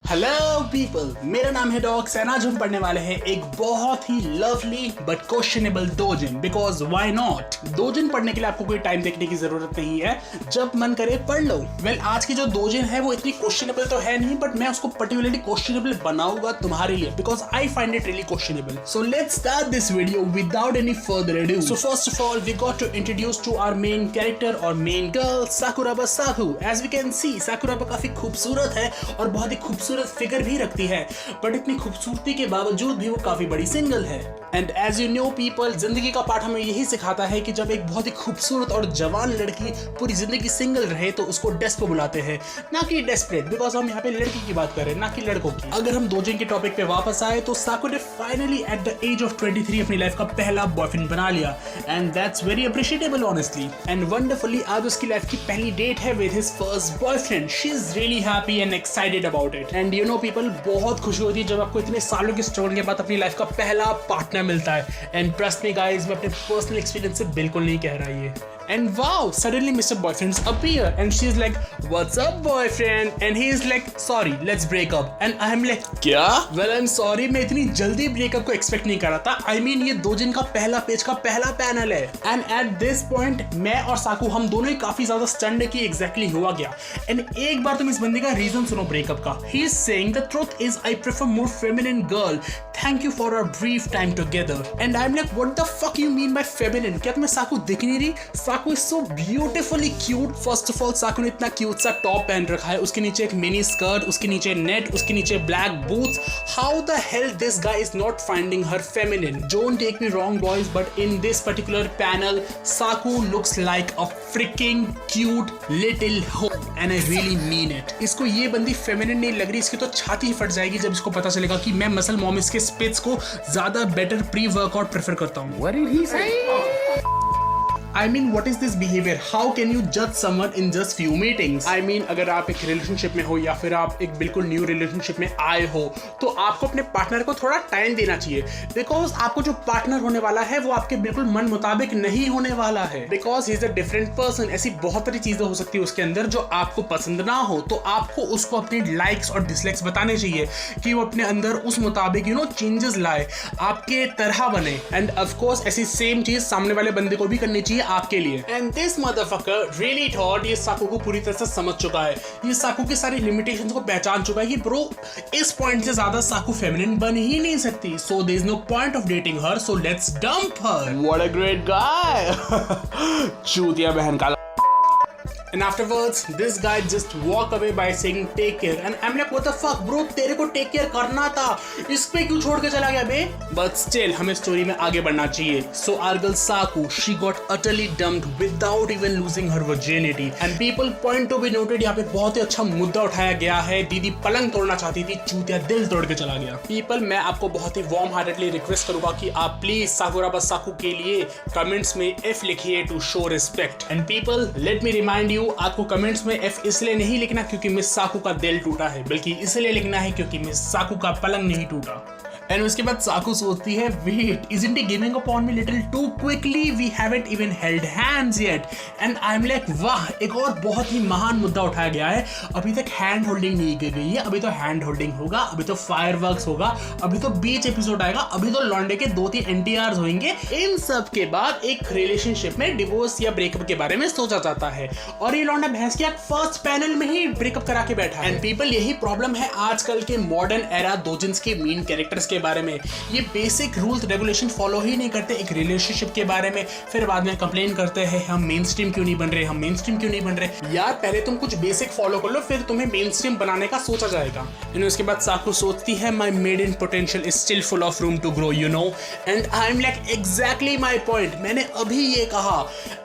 Hello people, मेरा नाम है डॉक्स एंड आज हम पढ़ने वाले हैं एक बहुत ही lovely but questionable doujin. Because why not. Doujin पढ़ने के लिए आपको कोई टाइम देखने की जरूरत नहीं है, जब मन करे पढ़ लो। वेल, आज की जो दोजिन है वो इतनी क्वेश्चनेबल तो है नहीं, बट मैं उसको पर्टिकुलरली क्वेश्चनेबल बनाऊंगा तुम्हारे लिए because I find it really questionable. So let's start this video without any further ado. So first of all we got to introduce to our main character और main girl Sakuraba Saku. As we can see, Sakuraba काफी खूबसूरत है और बहुत ही खूबसूरत figure भी रखती है, बट इतनी खूबसूरती के बावजूद भी वो काफी बड़ी सिंगल है। And as you know people, जिंदगी का पाठ हमें यही सिखाता है कि जब एक बहुत ही खूबसूरत और जवान लड़की पूरी जिंदगी सिंगल रहे तो उसको डेस्पो बुलाते हैं, ना कि डेस्परेट। बिकॉज हम यहाँ पे लड़की की बात कर रहे हैं, ना कि लड़कों की। अगर हम दोजिन के टॉपिक पे वापस आए तो साकू ने finally at the age of 23 अपनी लाइफ का पहला बॉयफ्रेंड बना लिया, and that's very appreciatable honestly. And wonderfully आज उसकी लाइफ की पहली डेट है with his first boyfriend. She is really happy and excited about it. And you know people, बहुत खुशी होती है जब आपको इतने सालों की स्ट्रगल के बाद अपनी लाइफ का पहला पार्टनर मिलता है। एंड ट्रस्ट मी गाइस, मैं अपने पर्सनल एक्सपीरियंस से बिल्कुल नहीं कह रहा ये। And wow, suddenly Mr. Boyfriends appear and she's like, what's up boyfriend? And he is like, sorry, let's break up. And I'm like, क्या? Well, I'm sorry, मैं इतनी जल्दी ब्रेकअप को एक्सपेक्ट नहीं कर रहा था। I mean, ये दोजिन का पहला पेज का पहला पैनल है। And at this point, मैं और साकू हम दोनों ही काफी ज्यादा स्टन्ड है कि एग्जैक्टली हुआ गया। And एक बार तुम इस बंदे का रीजन सुनो ब्रेकअप का। He is saying the truth is I prefer more feminine girl. Thank you for our brief time together. And I'm like, what the fuck you mean by feminine? क्या तुम्हें साकू दिख नहीं रही? साकू is so beautifully cute. First of all, साकू ने इतना cute सा top पहन रखा है, उसके नीचे एक मिनी स्कर्ट, उसके नीचे नेट, उसके नीचे black boots. How the hell this guy is not finding her feminine? Don't take me wrong boys, but in this particular panel, Saku looks like a freaking cute little hoe, and I really mean it. इसको ये बंदी feminine नहीं लग रही, इसकी तो छाती ही फट जाएगी जब इसको पता चलेगा कि मैं मसल मॉमिस के स्पिट्स को ज्यादा बेटर प्री वर्कआउट प्रेफर करता हूँ। What did he say? I mean, what is this behavior? How can you judge someone in just few meetings? I mean, अगर आप एक रिलेशनशिप में हो या फिर आप एक बिल्कुल न्यू रिलेशनशिप में आए हो तो आपको अपने पार्टनर को थोड़ा टाइम देना चाहिए। बिकॉज आपको जो पार्टनर होने वाला है वो आपके बिल्कुल मन मुताबिक नहीं होने वाला है। Because he is a different person. ऐसी बहुत सारी चीजें हो सकती है उसके अंदर जो आपको पसंद ना हो, तो आपको उसको अपनी लाइक्स और डिसलाइक्स बताने चाहिए कि वो अपने अंदर उस मुताबिक चेंजेस लाए, आपके तरह बने। एंड ऑफकोर्स ऐसी सेम चीज सामने वाले बंदे को भी करनी चाहिए आपके लिए। And this motherfucker really thought ये साकू को पूरी तरह से समझ चुका है, ये साकू की सारी लिमिटेशंस को पहचान चुका है कि ब्रो इस पॉइंट से ज्यादा साकू फेमिनिन बन ही नहीं सकती। So there is no point of dating her, so let's dump her. What a great guy. चूतिया बहन का। And afterwards, this guy just walk away by saying take care. And I'm like, what the fuck, bro? तेरे को take care करना था, इस पे क्यों छोड़ के चला गया बे? But still, हमें स्टोरी में आगे बढ़ना चाहिए। So our girl Saku, she got utterly dumped without even losing her virginity. And people point to be noted, यहाँ पे बहुत ही अच्छा मुद्दा उठाया गया है। दीदी पलंग तोड़ना चाहती थी, चूतिया दिल तोड़ के चला गया। People, मैं आपको बहुत ही warm heartedly रिक्वेस्ट करूंगा कि आप प्लीज साकुराबा साकू के लिए कमेंट्स में F लिखिए to show respect. And people, let me remind you, आपको कमेंट्स में F इसलिए नहीं लिखना क्योंकि मिस साकू का दिल टूटा है, बल्कि इसलिए लिखना है क्योंकि मिस साकू का पलंग नहीं टूटा। एंड उसके बाद साकू सोचती है, wait, isn't he giving up on me little too quickly? We haven't even held hands yet. And I'm like, वाह, एक और बहुत ही महान मुद्दा उठाया गया है। अभी तक हैंड होल्डिंग नहीं की गई है, अभी तो हैंड होल्डिंग होगा, अभी तो फायरवर्क्स होगा, अभी तो बीच एपिसोड आएगा, अभी तो लॉन्डे के 2-3 NTRs होंगे। इन सब के बाद एक रिलेशनशिप में डिवोर्स या ब्रेकअप के बारे में सोचा जाता है, और ये लॉन्डा भैंस के फर्स्ट पैनल में ही ब्रेकअप करा के बैठा है। एंड पीपल, यही प्रॉब्लम है आजकल के मॉडर्न एरा दोजिन्स के मेन कैरेक्टर्स के बारे में। ये बेसिक रूल्स रेगुलेशन फॉलो ही नहीं करते एक रिलेशनशिप के बारे में, फिर बाद में कंप्लेन करते हैं हम मेन स्ट्रीम क्यों नहीं बन रहे, हम मेन स्ट्रीम क्यों नहीं बन रहे। यार पहले तुम कुछ बेसिक फॉलो कर लो, फिर तुम्हें मेन स्ट्रीम बनाने का सोचा जाएगा। उसके बाद साकू सोचती है, my maiden potential is still full of room to grow, you know. And I am like, exactly my point, मैंने अभी ये कहा।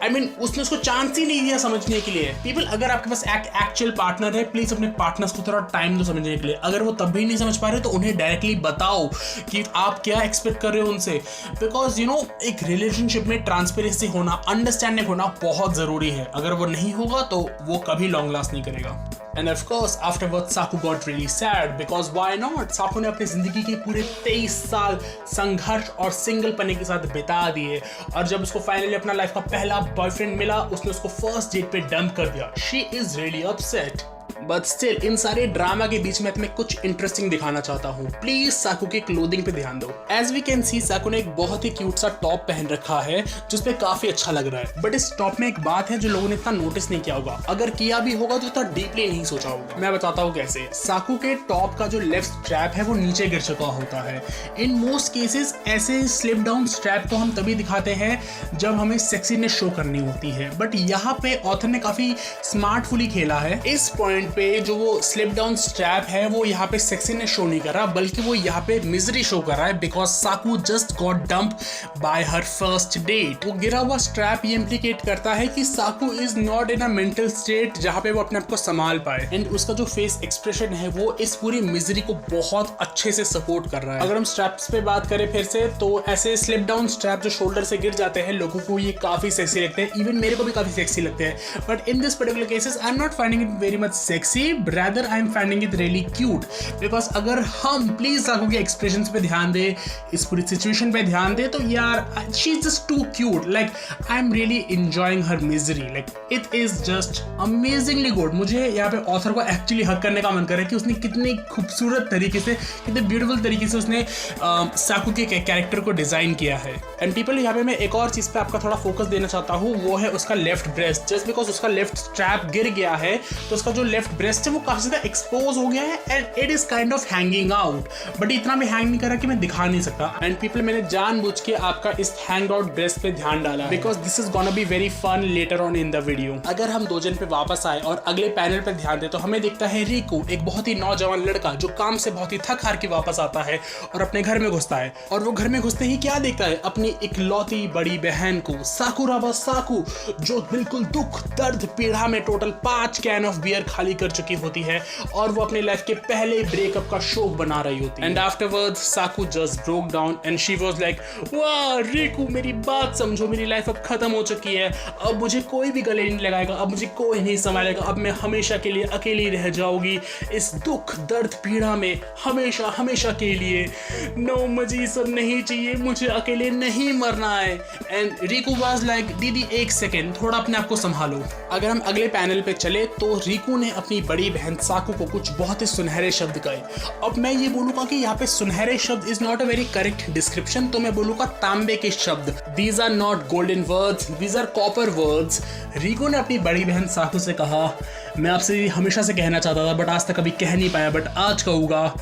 आई मीन, उसने उसको चांस ही नहीं दिया समझने के लिए। पीपल, अगर आपके पास एक्चुअल पार्टनर है, प्लीज अपने पार्टनर्स को थोड़ा टाइम दो समझने के लिए। अगर वो तब भी नहीं समझ पा रहे तो उन्हें डायरेक्टली बताओ कि आप क्या एक्सपेक्ट कर रहे हो उनसे। बिकॉज एक रिलेशनशिप में ट्रांसपेरेंसी होना, अंडरस्टैंडिंग होना बहुत जरूरी है। अगर वो नहीं होगा तो वो कभी लॉन्ग लास्ट नहीं करेगा। And of course, afterwards, Saku got really sad because why not? Saku ने अपनी जिंदगी के पूरे 23 साल संघर्ष और सिंगल पने के साथ बिता दिए, और जब उसको फाइनली अपना लाइफ का पहला बॉयफ्रेंड मिला, उसने उसको फर्स्ट डेट पे डंप कर दिया। She is really upset. But still in सारे ड्रामा के बीच में तुम्हें कुछ इंटरेस्टिंग दिखाना चाहता हूँ। प्लीज साकू के क्लोथिंग पे ध्यान दो। एज वी कैन सी साकू ने एक बहुत ही क्यूट सा टॉप पहन रखा है जिस पे काफी अच्छा लग रहा है। बट इस टॉप में एक बात है जो लोगों ने इतना नोटिस नहीं किया होगा, अगर किया भी होगा तो इतना डीपली नहीं सोचा होगा। मैं बताता हूँ कैसे। साकू के टॉप का जो लेफ्ट स्ट्रैप है वो नीचे गिर चुका होता है। इन मोस्ट केसेस ऐसे स्लिप डाउन स्ट्रैप को हम तभी दिखाते हैं जब हमें सेक्सीनेस शो करनी होती है, बट यहाँ पे ऑथर ने काफी स्मार्टफुली खेला है। इस पॉइंट पे जो वो स्लिप डाउन स्ट्रैप है वो यहाँ पे सेक्सीनेस शो नहीं कर रहा, बल्कि वो यहाँ पे मिजरी शो कर रहा है, because Saku just got dump by her first date. वो गिरा हुआ स्ट्रैप ये इंप्लीकेट करता है कि Saku is not in a mental state जहाँ पे वो अपने आप को संभाल पाए, एंड उसका जो फेस एक्सप्रेशन है वो इस पूरी मिजरी को बहुत अच्छे से सपोर्ट कर रहा है। अगर हम स्ट्रैप्स पे बात करें फिर से, तो ऐसे स्लिप डाउन स्ट्रैप जो शोल्डर से गिर जाते हैं लोगों को ये काफी सेक्सी लगते हैं, इवन मेरे को भी काफी सेक्सी लगते हैं। But in this particular cases I am not finding it very much sexy, rather I am finding it really cute, because अगर हम प्लीज साकू के एक्सप्रेशंस पे ध्यान दे, इस पूरी सिचुएशन पे ध्यान दे, तो यार she is just too cute, like I am really enjoying her misery, like it is just amazingly good। मुझे यहाँ पे ऑथर को एक्चुअली हक करने का मन कर रहा है कि उसने कितनी खूबसूरत तरीके से, कितने ब्यूटीफुल तरीके से उसने साकू के कैरेक्टर को डिजाइन किया है। एंड पीपल यहाँ पे मैं एक और चीज पे आपका थोड़ा फोकस देना चाहता हूँ, वो है उसका लेफ्ट ब्रेस्ट। जस्ट बिकॉज उसका लेफ्ट स्ट्रैप गिर गया है तो उसका जो लेफ्ट ब्रेस्ट है वो काफी ज्यादा एक्सपोज हो गया है, and it is kind of hanging out, but इतना भी हैंग नहीं कर रहा कि मैं दिखा नहीं सकता। एंड पीपल मैंने जानबूझ के आपका इस हैंग आउट ब्रेस्ट पे ध्यान डाला because this is gonna be very fun later on in the video. अगर हम दोजन पे वापस आए और अगले पैनल पे ध्यान दे तो हमें दिखता है रिकू, एक बहुत ही नौजवान लड़का जो काम से बहुत ही थक हार के वापस आता है और अपने घर में घुसता है, और वो घर में घुसते ही क्या देखता है, अपनी इकलौती बड़ी बहन को, साकुराबा साकू, जो बिल्कुल दुख दर्द पीड़ा में टोटल 5 कैन ऑफ बियर खाली कर चुकी होती है और वो अपने लाइफ के पहले ब्रेकअप का शोक बना रही होती है। And afterwards Saku just broke down and she was like, वाह रिकू मेरी बात समझो, मेरी लाइफ अब खत्म हो चुकी है, अब मुझे कोई भी गले नहीं लगाएगा, अब मुझे कोई नहीं संभालेगा, अब मैं हमेशा के लिए अकेली रह जाऊंगी इस दुख दर्द पीड़ा में, हमेशा हमेशा के लिए। नो मुझे ये सब नहीं चाहिए, मुझे अकेले नहीं मरना है। एंड रिकू वाज लाइक, दीदी एक सेकेंड, थोड़ा अपने आप को संभालो। अगर हम अगले पैनल पे चले तो रिकू ने अपनी बड़ी बहन साकू को कुछ बहुत ही सुनहरे शब्द कहे। अब मैं ये बोलूंगा कि यहाँ पे सुनहरे शब्द is not a very correct description, तो मैं बोलूंगा तांबे के शब्द। These are not golden words, these are copper words. Riku ने अपनी बड़ी बहन साकू से कहा, मैं आपसे हमेशा से कहना चाहता था बट आज तक कभी कह नहीं पाया, बट आज कहूँगा,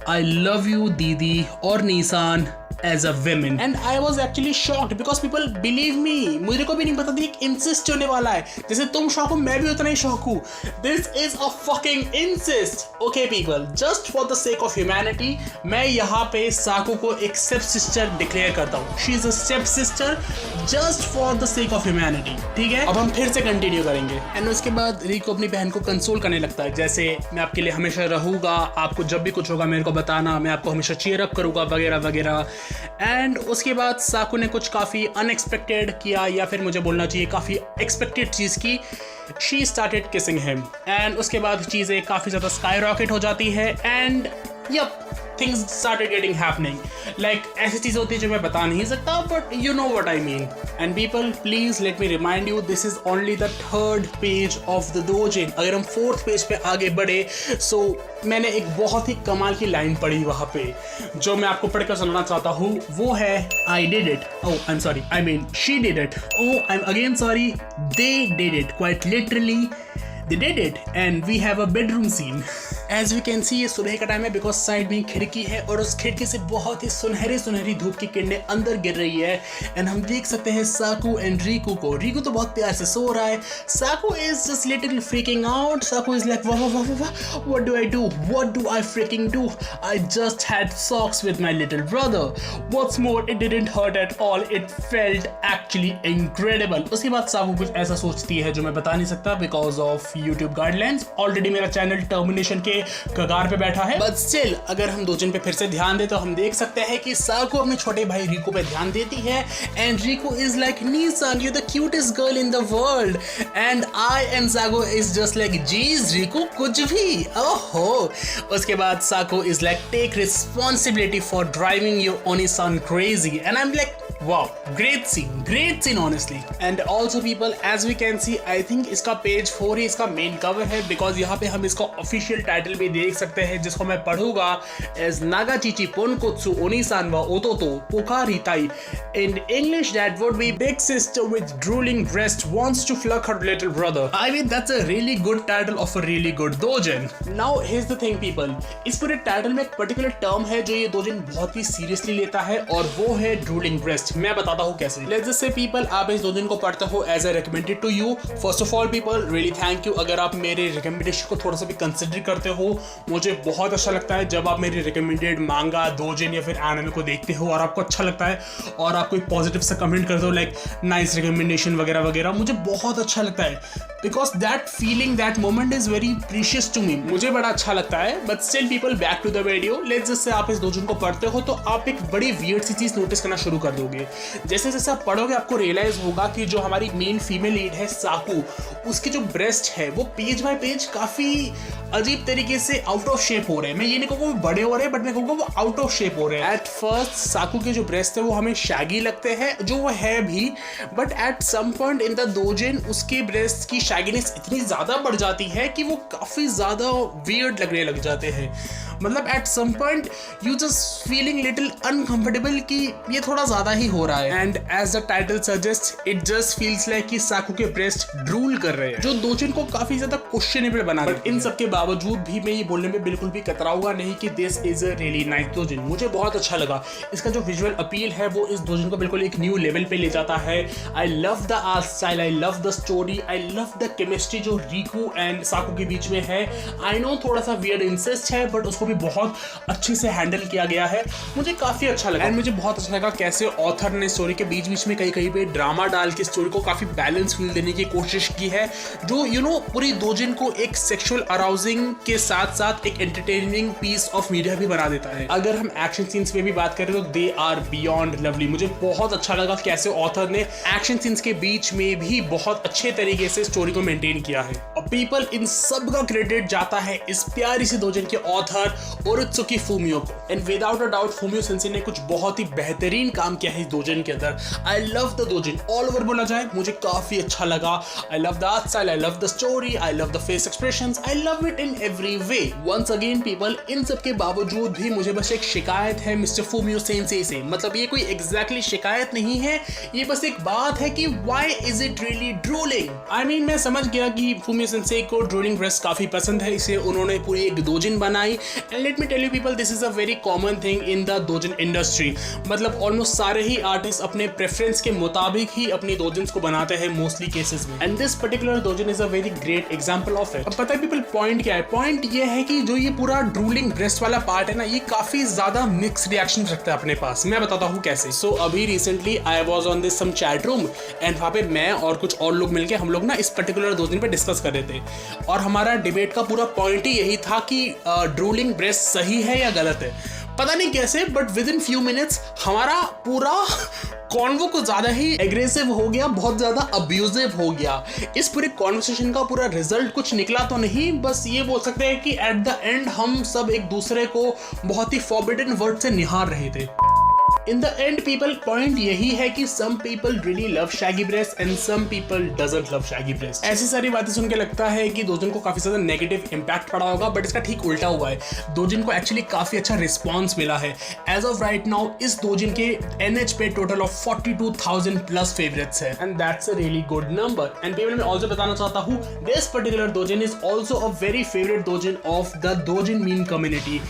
आई लव यू दीदी और Nissan as a woman। and I was actually shocked because people believe me, मुझे को भी नहीं पता था कि इंसिस्ट होने वाला है। जैसे तुम शॉक हो मैं भी उतना ही शॉक हूँ। This is a fucking incest। Okay people, just for the sake of humanity मैं यहाँ पे साकू को एक स्टेप सिस्टर डिक्लेयर करता हूँ। She is a step sister just for the sake of humanity। ठीक है, अब हम फिर से कंटिन्यू करेंगे। एंड उसके बाद रिको अपनी बहन को कंसोल करने लगता है, जैसे मैं आपके लिए हमेशा रहूंगा, आपको जब भी कुछ होगा मेरे को बताना, मैं आपको हमेशा चीयर अप करूंगा वगैरह वगैरह। एंड उसके बाद साकू ने कुछ काफ़ी अनएक्सपेक्टेड किया, या फिर मुझे बोलना चाहिए काफ़ी एक्सपेक्टेड चीज़ की। She started kissing him, and उसके बाद चीज़ें काफ़ी ज़्यादा स्काई रॉकेट हो जाती है, and yup things started getting happening। like ऐसी चीज़ होती है जो मैं बता नहीं सकता, but you know what I mean। and people please let me remind you, this is only the 3rd page of the Dojin। अगर हम 4th पेज पे आगे बढ़े, so मैंने एक बहुत ही कमाल की लाइन पढ़ी वहाँ पे जो मैं आपको पढ़कर सुनाना चाहता हूँ। वो है I did it, oh I'm sorry, I mean she did it, oh I'm again sorry, they did it, quite literally they did it, and we have a bedroom scene। As we can see ये सुबह का time है because side में खिड़की है और उस खिड़की से बहुत ही सुनहरी सुनहरी धूप की किरणें अंदर गिर रही है, एंड हम देख सकते हैं साकू एंड रिकू को। रिकू तो बहुत प्यार से सो रहा है, Saku is just little freaking out. Saku is like, वाह वाह वाह, what do I do, what do I freaking do, I just had sex with my little brother, what's more it didn't hurt at all, it felt actually incredible. उसके बाद साकू कुछ ऐसा सोचती है जो मैं बता नहीं सकता because of YouTube guidelines. Already मेरा चैनल टर्मिनेशन के कगार पे बैठा है, बट स्टिल अगर हम दोजन पे फिर से ध्यान दें तो हम देख सकते हैं कि साकू अपने छोटे भाई रिकू पे ध्यान देती है, and Riku is like, neesan you the cutest girl in the world, and I and Saku is just like, jeez Riku कुछ भी, ओहो। उसके बाद Saku is like, take responsibility for driving your onii san crazy, and I am like, Wow, great scene honestly. And also people, as we can see, I think इसका page 4 ही इसका main cover है, because यहाँ पे हम इसका official title भी देख सकते हैं, जिसको मैं पढ़ूंगा एज नागाचीची पोनकोत्सु ओनिसान वा ओतोतो पोकारी ताई. In English that would be big sister with drooling breast wants to fuck her little brother. I mean that's a really good title of a really good doujin. Now here's the thing people, इस पूरे title में एक particular term है जो ये दोujin बहुत ही seriously लेता है, और वो है drooling breast. मैं बताता हूँ कैसे. Let's just say people, आप इस दोujin को पढ़ते हो as I recommended to you. First of all people, really thank you अगर आप मेरे रिकमेंडेशन को थोड़ा सा भी कंसिडर करते हो. मुझे बहुत अच्छा लगता है जब आप मेरी रिकमेंडेड मांगा, दोujin या फिर एनिमे को देखते हो और आपको अच्छा लगता है और आप कोई पॉजिटिव सा कमेंट करते हो लाइक नाइस रिकमेंडेशन वगैरह वगैरह. मुझे बहुत अच्छा लगता है because that feeling, that moment is very precious to me. मुझे बड़ा अच्छा लगता है. But still people, back to the video. Let's just say आप इस दोujin को पढ़ते हो तो आप एक बड़ी वियर्ड सी चीज नोटिस करना शुरू कर दोगे. जैसे जैसे आप पढ़ोगे आपको रियलाइज होगा कि जो हमारी मेन फीमेल लीड है साकू, उसकी जो ब्रेस्ट है वो पेज बाय पेज काफी अजीब तरीके से आउट ऑफ शेप हो रहे हैं. मैं ये नहीं कहूँगा वो बड़े हो रहे हैं, बट मैं कहूँगा वो आउट ऑफ शेप हो रहे हैं. एट फर्स्ट साकू के जो ब्रेस्ट है वो हमें शैगी लगते हैं, जो वो है भी, but at some point in the doujin उसके ब्रेस्ट की शैगीनेस इतनी ज्यादा बढ़ जाती है कि वो काफी ज्यादा वियर्ड लगने लग जाते हैं. मतलब at some point you just feeling little uncomfortable कि ये थोड़ा ज्यादा ही हो रहा है. And as the title suggest, it just feels like कि साकू के ब्रेस्ट ड्रूल कर रहे हैं, जो दोujin को काफी ज्यादा क्वेश्चनेबल बना रहे हैं. इन सब के बावजूद भी मैं ये बोलने में बिल्कुल भी कतराऊंगा नहीं कि this is a really nice doujin. मुझे बहुत अच्छा लगा. इसका जो विजुअल अपील है वो इस दोujin को बिल्कुल एक न्यू लेवल पे ले जाता है. आई love the art style, I love the story, I love the chemistry जो रीकू एंड साकू के बीच में है. आई नो थोड़ा सा वियर्ड इंसेस्ट है, बट उसको भी बहुत अच्छे से हैंडल किया गया है. मुझे काफी अच्छा लगा. एंड मुझे बहुत अच्छा लगा कैसे ऑथर ने स्टोरी के बीच बीच में कहीं कहीं पे ड्रामा डाल के स्टोरी को काफी बैलेंस फील देने की कोशिश की है, जो यू नो पूरी दोujin को एक सेक्सुअल अराउजिंग के साथ साथ एक एंटरटेनिंग पीस ऑफ मीडिया भी बना देता है. अगर हम एक्शन सीन्स पे भी बात करें तो दे आर बियॉन्ड लवली. मुझे बहुत अच्छा लगा कैसे ऑथर ने एक्शन सीन्स के बीच में भी बहुत अच्छे तरीके से स्टोरी को मेंटेन किया है. और पीपल, इन सब का क्रेडिट जाता है इस प्यारी सी दोujin के ऑथर ओरित्सुकी फूमियो को. And without a doubt Fumio Sensei ने कुछ बहुत ही बेहतरीन काम किया है इस दोujin के अंदर. I love the doujin all over बोला जाए, मुझे काफी अच्छा लगा. I love the art style, I love the story, I love the face expressions, I love it in every way. Once again people, इन सब के बावजूद भी मुझे बस एक शिकायत है मिस्टर फूमियो सेंसेई से. मतलब ये कोई एग्जैक्टली शिकायत नहीं है, ये बस एक बात है कि why is it really drooling. I mean मैं समझ गया कि फूमियो सेंसेई को ड्रूलिंग ब्रेस्ट काफी पसंद है, इसलिए उन्होंने पूरी एक दोujin बनाई. And let me tell you people, this is a very common thing in the doujin industry. मतलब ऑलमोस्ट सारे ही आर्टिस्ट अपने प्रेफरेंस के मुताबिक ही अपनी doujins को बनाते हैं मोस्टली केसेस में. And this particular doujin is a very great example of it. अब पता है पीपल पॉइंट क्या है? पॉइंट ये है कि जो ये पूरा ड्रूलिंग ब्रेस्ट वाला पार्ट है ना, ये काफी ज्यादा मिक्स रिएक्शन रखता है अपने पास. मैं बताता हूँ कैसे. सो अभी recently I was on this some chat room and वहाँ पे मैं और कुछ और लोग मिलके हम लोग ना इस पर्टिकुलर doujin पे डिस्कस कर रहे थे, और हमारा डिबेट का पूरा पॉइंट ही यही था कि ड्रूलिंग ब्रेस्ट सही है या गलत है. पता नहीं कैसे, but with in few minutes हमारा पूरा कॉन्वो को ज्यादा ही एग्रेसिव हो गया, बहुत ज्यादा अब्यूजिव हो गया. इस पूरे कॉन्वर्सेशन का पूरा रिजल्ट कुछ निकला तो नहीं, बस ये बोल सकते हैं कि एट द एंड हम सब एक दूसरे को बहुत ही फॉरबिडन वर्ड से निहार रहे थे. In the end people, point यही है कि some people really love shaggy breasts and some people doesn't love shaggy breasts. ऐसी सारी बातें सुन के लगता है कि doujin को काफी ज्यादा नेगेटिव इम्पैक्ट पड़ा होगा, बट इसका ठीक उल्टा हुआ है. doujin को एक्चुअली काफी अच्छा रिस्पॉन्स मिला है. एज ऑफ राइट नाउ इस doujin के NH पे टोटल ऑफ 42,000 प्लस फेवरेट्स है, and that's a really good number. And people, मैं ऑल्सो बताना चाहता हूँ this particular doujin is also a very favourite doujin of the doujin meme community.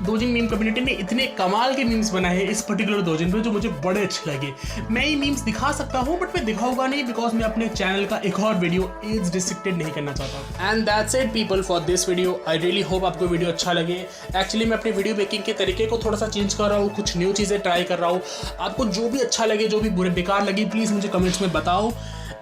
doujin meme community ने इतने कमाल के मीम्स बनाए हैं इस पर्टिकुलर doujin पे जो मुझे बड़े अच्छे लगे. मैं ये मीम्स दिखा सकता हूँ बट मैं दिखाऊंगा नहीं, बिकॉज मैं अपने चैनल का एक और वीडियो एज रिस्ट्रिक्टेड नहीं करना चाहता. And that's it people for this video. I really hope आपको वीडियो अच्छा लगे. एक्चुअली मैं अपने वीडियो मेकिंग के तरीके को थोड़ा सा चेंज कर रहा हूँ, कुछ न्यू चीज़ें ट्राई कर रहा हूँ. आपको जो भी अच्छा लगे, जो भी बुरे बेकार लगी, प्लीज़ मुझे कमेंट्स में बताओ.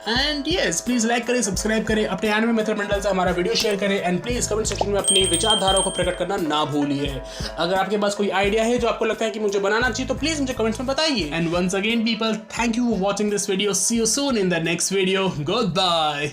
एंड यस, प्लीज लाइक करें, सब्सक्राइब करें, अपने एनिमे मित्र मंडल से हमारा वीडियो शेयर करें, एंड प्लीज कमेंट सेक्शन में अपनी विचारधाराओं को प्रकट करना ना भूलिए. अगर आपके पास कोई आइडिया है जो आपको लगता है कि मुझे बनाना चाहिए, तो प्लीज मुझे कमेंट्स में बताइए. And once again people, thank you for watching this video. See you soon in the next video. Good bye.